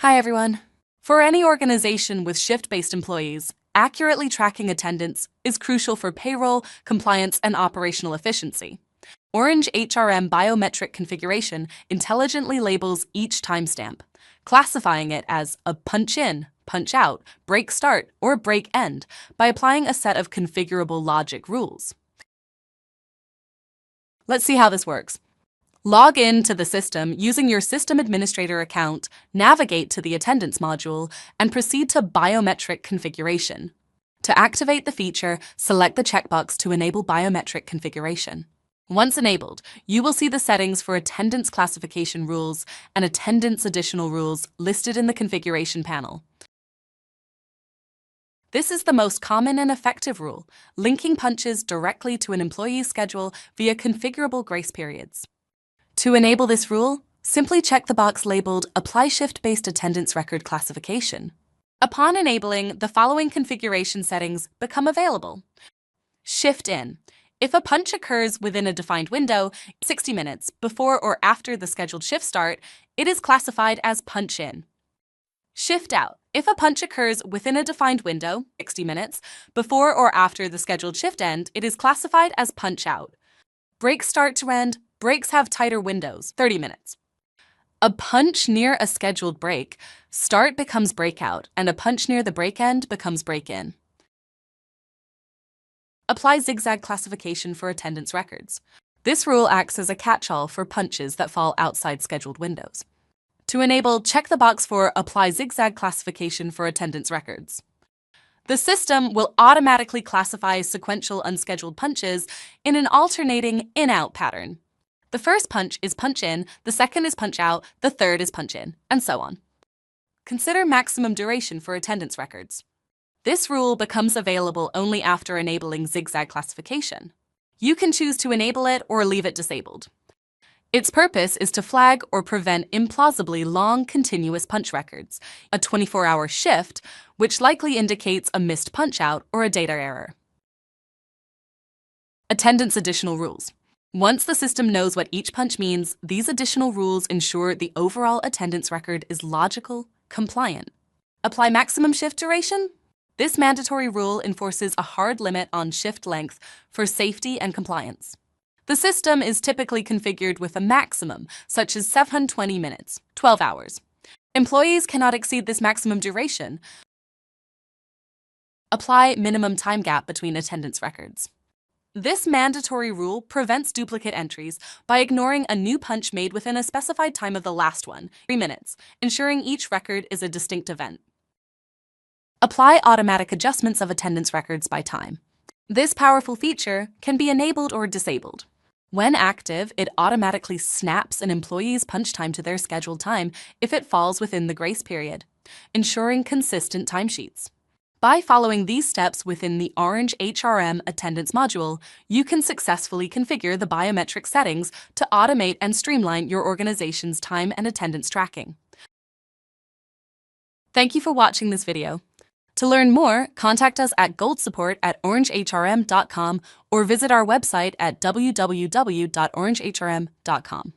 Hi, everyone. For any organization with shift-based employees, accurately tracking attendance is crucial for payroll, compliance, and operational efficiency. OrangeHRM biometric configuration intelligently labels each timestamp, classifying it as a punch in, punch out, break start, or break end by applying a set of configurable logic rules. Let's see how this works. Log in to the system using your system administrator account, navigate to the attendance module, and proceed to biometric configuration. To activate the feature, select the checkbox to enable biometric configuration. Once enabled, you will see the settings for attendance classification rules and attendance additional rules listed in the configuration panel. This is the most common and effective rule, linking punches directly to an employee's schedule via configurable grace periods. To enable this rule, simply check the box labeled Apply Shift-Based Attendance Record Classification. Upon enabling, the following configuration settings become available. Shift in. If a punch occurs within a defined window, 60 minutes before or after the scheduled shift start, it is classified as punch in. Shift out. If a punch occurs within a defined window, 60 minutes, before or after the scheduled shift end, it is classified as punch out. Break start to end. Breaks have tighter windows, 30 minutes. A punch near a scheduled break, start becomes breakout, and a punch near the break end becomes break-in. Apply zigzag classification for attendance records. This rule acts as a catch-all for punches that fall outside scheduled windows. To enable, check the box for Apply zigzag classification for attendance records. The system will automatically classify sequential unscheduled punches in an alternating in-out pattern. The first punch is punch in, the second is punch out, the third is punch in, and so on. Consider maximum duration for attendance records. This rule becomes available only after enabling zigzag classification. You can choose to enable it or leave it disabled. Its purpose is to flag or prevent implausibly long continuous punch records, a 24-hour shift, which likely indicates a missed punch out or a data error. Attendance additional rules. Once the system knows what each punch means, these additional rules ensure the overall attendance record is logical, compliant. Apply maximum shift duration. This mandatory rule enforces a hard limit on shift length for safety and compliance. The system is typically configured with a maximum, such as 720 minutes, 12 hours. Employees cannot exceed this maximum duration. Apply minimum time gap between attendance records. This mandatory rule prevents duplicate entries by ignoring a new punch made within a specified time of the last one, 3 minutes, ensuring each record is a distinct event. Apply automatic adjustments of attendance records by time. This powerful feature can be enabled or disabled. When active, it automatically snaps an employee's punch time to their scheduled time if it falls within the grace period, ensuring consistent timesheets. By following these steps within the OrangeHRM attendance module, you can successfully configure the biometric settings to automate and streamline your organization's time and attendance tracking. Thank you for watching this video. To learn more, contact us at goldsupport@orangehrm.com or visit our website at www.orangehrm.com.